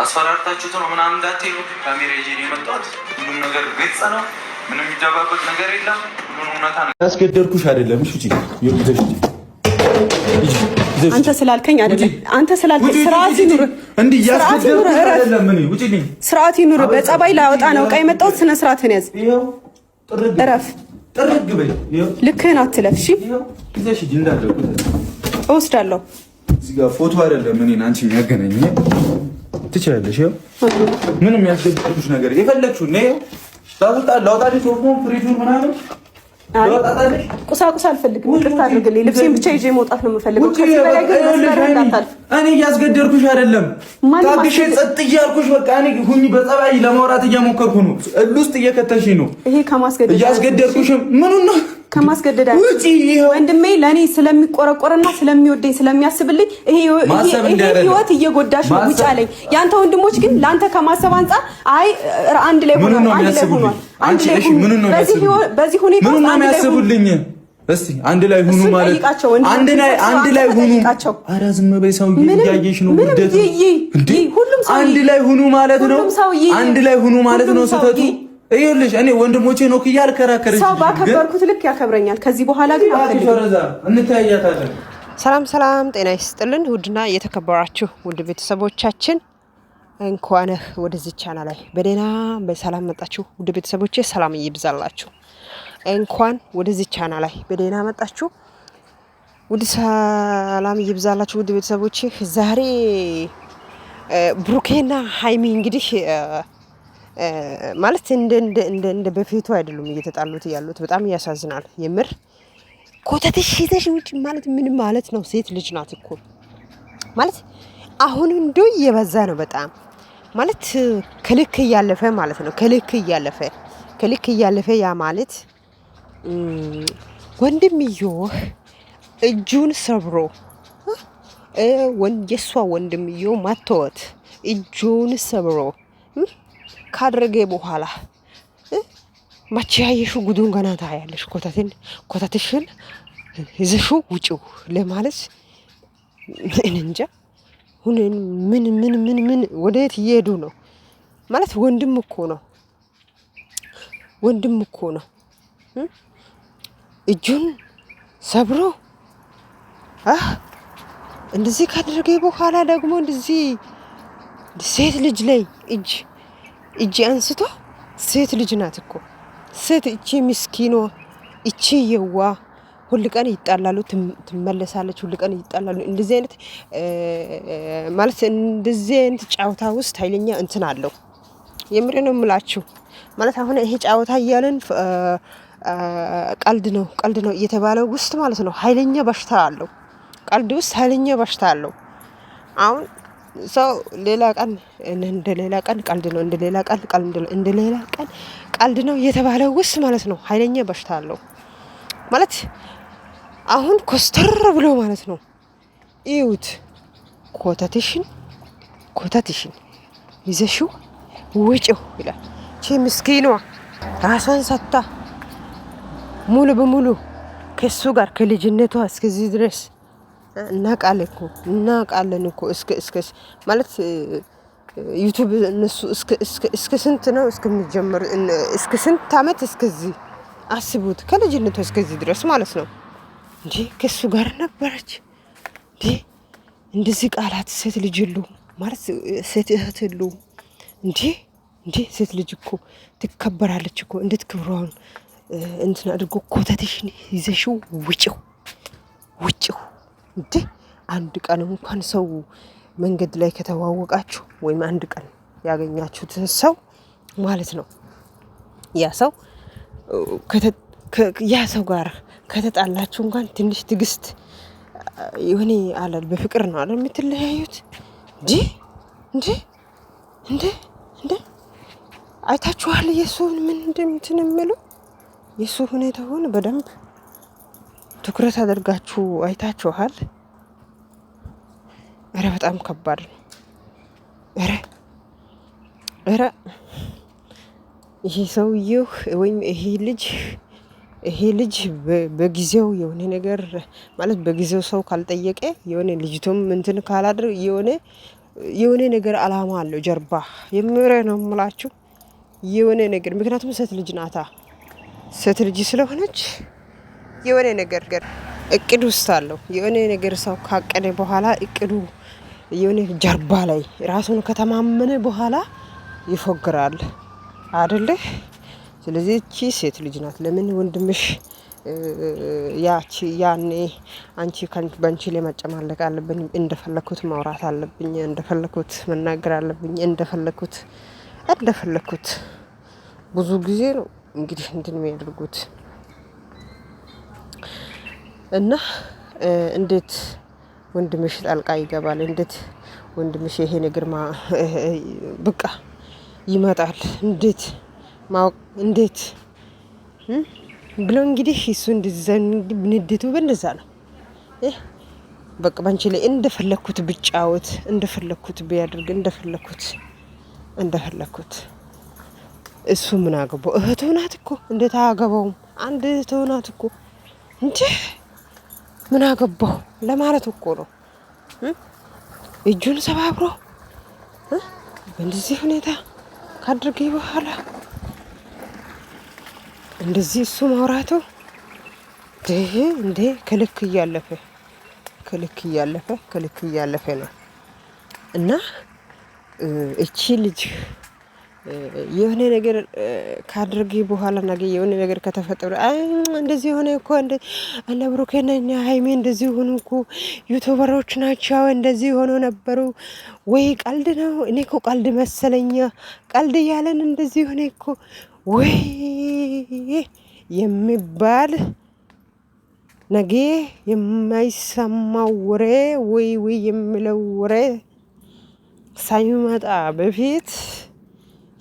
አስፈራርታችሁት ነው ምናምን እንዳትሄዱ ካሜራ ይዤ ነው የመጣሁት። ሁሉም ነገር ግልጽ ነው። ምንም የሚደባበቅ ነገር የለም። ሁሉም እውነታ ነው። ያስገደድኩሽ አይደለም። እሺ አንተ ስላልከኝ አይደለም። አንተ ስላልከኝ ስርዓት ይኑር። እንዴ ያስገደድኩሽ አይደለም። ምን ውጪልኝ። ስርዓት ይኑር። በጸባይ ላወጣ ነው ዕቃ የመጣሁት። ስነ ስርዓትን ያዝ። እረፍ። ጥርግ በይ። ልክህን አትለፍ። እሺ ይዘሽ እንዳለው እወስዳለሁ። እዚህ ጋር ፎቶ አይደለም እኔን አንቺ የሚያገናኝ ትችላለሽ። ይኸው ምንም ያስገድድኩሽ ነገር የፈለግሽው ነው። ላውጣልሽ ፎርሙን ፍሪጁን ምናምን ቁሳቁስ አልፈልግም። ይቅርታ አድርግልኝ። ልብሴን ብቻ ይዤ መውጣት ነው የምፈልገው። ከዚህ በላይ ግን መስመር እንዳታልፍ። እኔ እያስገደድኩሽ አይደለም። ታግሼ ጸጥ እያልኩሽ በቃ እኔ ሁኚ በጸባይ ለማውራት እየሞከርኩ ነው። ውስጥ እየከተልሽኝ ነው። ይሄ ከማስገደድ እያስገደድኩሽም ምኑን ነው ከማስገደድ ወንድሜ ለእኔ ስለሚቆረቆርና ስለሚወደኝ ስለሚያስብልኝ ይሄ ህይወት እየጎዳሽ ነው። ውጭ አለኝ። ያንተ ወንድሞች ግን ለአንተ ከማሰብ አንጻር አይ አንድ ላይ ሆኗል፣ አንድ ላይ ሆኗል። በዚህ ሁኔታ ምኑን ነው የሚያስቡልኝ? እስቲ አንድ ላይ ሁኑ ማለት አንድ ላይ ሁኑ። ኧረ ዝም በይ። ሰው እያየሽ ነው። ውደት አንድ ላይ ሁኑ ማለት ነው። አንድ ላይ ሁኑ ማለት ነው። ስተቱ ይኸውልሽ እኔ ወንድሞቼ ነው ክያል ከራከረሽ ሰው ባከበርኩት ልክ ያከብረኛል። ከዚህ በኋላ ግን እንተያያታለን። ሰላም ጤና ይስጥልን። ውድና የተከበራችሁ ውድ ቤተሰቦቻችን እንኳን ወደዚህ ቻናል ላይ በደህና በሰላም መጣችሁ። ውድ ቤተሰቦቼ ሰላም ይብዛላችሁ። እንኳን ወደዚህ ቻናል ላይ በደህና መጣችሁ። ውድ ሰላም ይብዛላችሁ። ውድ ቤተሰቦቼ ዛሬ ብሩኬና ሃይሚ እንግዲህ ማለት እንደ በፊቱ አይደሉም እየተጣሉት ያሉት። በጣም ያሳዝናል የምር። ኮተትሽ ይዘሽ ውጭ ማለት ምን ማለት ነው? ሴት ልጅ ናት እኮ ማለት አሁን እንደው እየበዛ ነው በጣም ማለት ከልክ እያለፈ ማለት ነው። ከልክ እያለፈ ያ ማለት ወንድምየው እጁን ሰብሮ የሷ ወንድምየው ማተወት እጁን ሰብሮ ካደረገ በኋላ ማቺ ያየሹ ጉዱን ገና ታያለሽ። ኮተትሽን ይዘሹ ውጪው ለማለት እንጃ ሁነን ምን ወዴት እየሄዱ ነው ማለት ወንድም እኮ ነው እጁን ሰብሮ እንደዚህ ካደረገ በኋላ ደግሞ እንደዚህ ሴት ልጅ ላይ እጅ አንስቶ ሴት ልጅ ናት እኮ ሴት እቺ ምስኪኖ እቺ የዋ ሁሉ ቀን ይጣላሉ፣ ትመለሳለች። ሁሉ ቀን ይጣላሉ። እንደዚህ አይነት ማለት እንደዚህ አይነት ጫውታ ውስጥ ኃይለኛ እንትን አለው። የምሬ ነው የምላችሁ ማለት አሁን ይሄ ጫውታ እያለን ቀልድ ነው እየተባለው ውስጥ ማለት ነው ኃይለኛ በሽታ አለው። ቀልድ ውስጥ ኃይለኛ በሽታ አለው። አሁን ሰው ሌላ ቀን እንደ ሌላ ቀን ቀልድ ነው፣ እንደ ሌላ ቀን ቀልድ ነው፣ እንደ ሌላ ቀን ቀልድ ነው እየተባለው ውስጥ ማለት ነው ኃይለኛ በሽታ አለው ማለት አሁን ኮስተር ብሎ ማለት ነው እዩት። ኮተትሽን ይዘሽው ውጪው ይላል። እቺ ምስኪኗ ራሷን ሰጥታ ሙሉ በሙሉ ከሱ ጋር ከልጅነቷ እስከዚህ ድረስ እናቃለን እኮ እስከ ማለት ዩቲዩብ እነሱ እስከ ስንት ነው እስከሚጀምር እስከ ስንት አመት እስከዚህ አስቡት። ከልጅነቷ እስከዚህ ድረስ ማለት ነው እንዴ ከሱ ጋር ነበረች እንዴ። እንደዚህ ቃላት ሴት ልጅ ሁሉ ማለት ሴት እህት ሁሉ እንዴ ሴት ልጅ እኮ ትከበራለች እኮ። እንዴት ክብሯን እንትን አድርጎ ኮተትሽን ይዘሽው ውጪው እንዴ። አንድ ቀን እንኳን ሰው መንገድ ላይ ከተዋወቃችሁ ወይም አንድ ቀን ያገኛችሁትን ሰው ማለት ነው ያ ሰው ጋር ከተጣላችሁ እንኳን ትንሽ ትግስት የሆነ አላል በፍቅር ነው አይደል የምትለያዩት እንዴ አይታችኋል። የሱን ምን እንደምትን የሚለው የሱ ሁኔታውን በደንብ ትኩረት አድርጋችሁ አይታችኋል። ኧረ በጣም ከባድ ነው። ኧረ ይሄ ሰውዬው ወይም ይሄ ልጅ በጊዜው የሆነ ነገር ማለት በጊዜው ሰው ካልጠየቀ የሆነ ልጅቶም እንትን ካላድር የሆነ ነገር አላማ አለው ጀርባ የምረ ነው የምላችሁ የሆነ ነገር። ምክንያቱም ሴት ልጅ ናታ። ሴት ልጅ ስለሆነች የሆነ ነገር እቅድ ውስጥ አለው። የሆነ ነገር ሰው ካቀደ በኋላ እቅዱ የሆነ ጀርባ ላይ ራሱን ከተማመነ በኋላ ይፎግራል አይደለ? ስለዚህ እቺ ሴት ልጅ ናት። ለምን ወንድምሽ ያኔ አንቺ በአንቺ ላይ መጨማለቅ አለብኝ፣ እንደፈለኩት ማውራት አለብኝ፣ እንደፈለኩት መናገር አለብኝ፣ እንደፈለኩት ብዙ ጊዜ ነው እንግዲህ እንትን የሚያደርጉት እና እንዴት ወንድምሽ ጣልቃ ይገባል? እንዴት ወንድምሽ ይሄ ነገር በቃ ይመጣል? እንዴት ብሎ እንግዲህ እሱ ንዴቱ በእንደዛ ነው። በቃ ባንቺ ላይ እንደፈለኩት ብጫወት፣ እንደፈለኩት ቢያደርግ፣ እንደፈለኩት እሱ ምን አገባው? እህቱ ናት እኮ እንዴት አያገባውም? አንድ እህቱ ናት እኮ እንጂ ምን አገባው ለማለት እኮ ነው። እጁን ሰባብሮ በእንደዚህ ሁኔታ ካድርጌ በኋላ እንደዚህ እሱ ማውራቱ እንዴ ከልክ እያለፈ ነው። እና እቺ ልጅ የሆነ ነገር ካድርጌ በኋላ ነገ የሆነ ነገር ከተፈጠረ እንደዚህ ሆነ እኮ እንደ ብሩኬና ሃይሜ እንደዚህ ሆኑ እኮ ዩቲዩበሮች ናቸው እንደዚህ ሆኖ ነበሩ ወይ ቀልድ ነው? እኔ እኮ ቀልድ መሰለኛ። ቀልድ እያለን እንደዚህ ሆነ እኮ ወይ የሚባል ነገ የማይሰማው ወሬ ወይ የሚለው ወሬ ሳይመጣ በፊት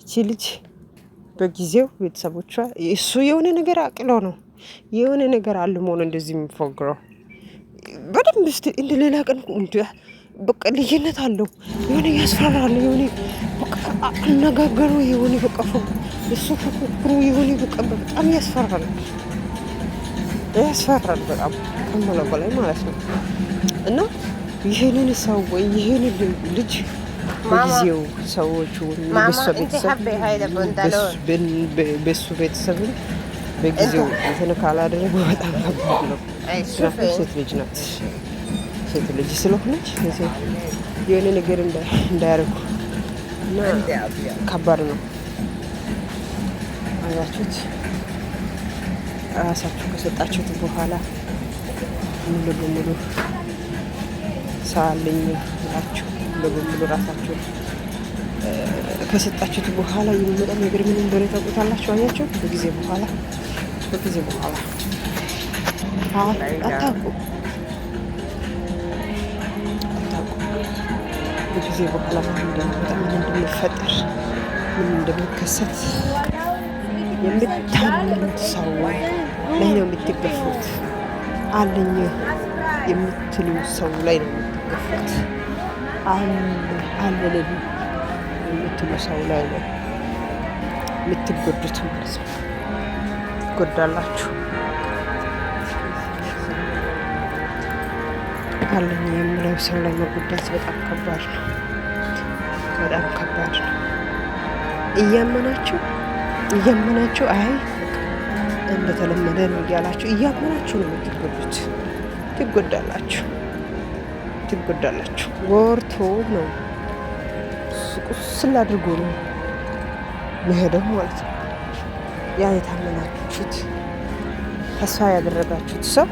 እቺ ልጅ በጊዜው ቤተሰቦቿ እሱ የሆነ ነገር አቅሎ ነው የሆነ ነገር አልሞ ነው እንደዚህ የሚፎግረው። በደንብ እንደ ሌላ ቀን በቃ ልዩነት አለው። የሆነ ያስፈራል። የሆነ በቃ አነጋገሩ የሆነ በቃ እሱ ፉክክሩ የሆነ በቃ በጣም ያስፈራል በጣም ከመለው በላይ ማለት ነው። እና ይሄንን ሰው ወይ ይሄንን ልጅ በጊዜው ሰዎቹ በሱ ቤተሰብን በጊዜው እንትን ካላደረጉ በጣም ከባድ ነው። ሴት ልጅ ናት። ሴት ልጅ ስለሆነች የሆነ ነገር እንዳያደርጉ እና ከባድ ነው። አያችሁት? ራሳችሁ ከሰጣችሁት በኋላ ሙሉ በሙሉ ሳልኝ ብላችሁ በሙሉ ራሳችሁ ከሰጣችሁት በኋላ የሚመጣ ነገር ምን እንደሆነ ታውቁታላችሁ። አያችሁ? በጊዜ በኋላ አታውቁ። በጊዜ በኋላ ምን እንደሚፈጠር ምን እንደሚከሰት የምታምኑት ሰው ላይ ነው የምትገፉት። አለኝ የምትሉ ሰው ላይ ነው የምትገፉት። አለለኝ የምትሉ ሰው ላይ ነው የምትጎዱት ማለት ነው። ትጎዳላችሁ። አለኝ የምለው ሰው ላይ መጎዳት በጣም ከባድ ነው። እያመናችሁ አይ እንደተለመደ ነው እያላችሁ እያመናችሁ ነው የምትጎዱት። ትጎዳላችሁ። ጎርቶ ነው ቁስል አድርጎ ነው መሄደው ማለት ነው። ያ የታመናችሁት ተስፋ ያደረጋችሁት ሰው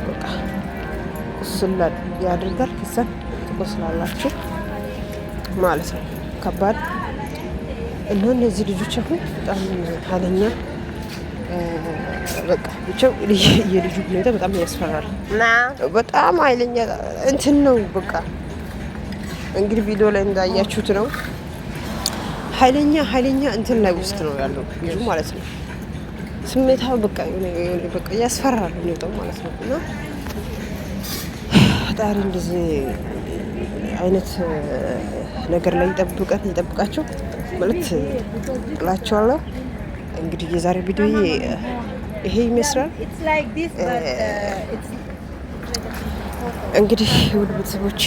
በቃ ቁስል ያደርጋል። ከዛን ትቆስላላችሁ ማለት ነው። ከባድ እና እነዚህ ልጆች አሁን በጣም ኃይለኛ በቃ ብቻው የልጁ ሁኔታ በጣም ያስፈራል። በጣም ኃይለኛ እንትን ነው። በቃ እንግዲህ ቪዲዮ ላይ እንዳያችሁት ነው። ኃይለኛ እንትን ላይ ውስጥ ነው ያለው ልጁ ማለት ነው። ስሜታው በቃ በቃ ያስፈራል ሁኔታው ማለት ነው። እና ፈጣሪ እንደዚህ አይነት ነገር ላይ ይጠብቃቸው ማለት እላቸዋለሁ። እንግዲህ የዛሬ ቪዲዮ ይሄ ይመስላል። እንግዲህ ውድ ቤተሰቦቼ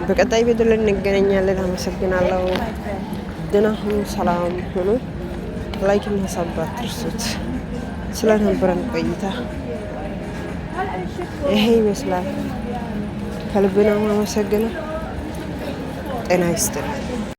በቀጣይ ቪዲዮ ላይ እንገናኛለን። አመሰግናለሁ። ደህና ሁኑ፣ ሰላም ሁኑ። ላይክ እና ሀሳብ አትርሱት። ስለነበረን ቆይታ ይሄ ይመስላል። ከልብ ነው አመሰግናለሁ። ጤና ይስጥልኝ።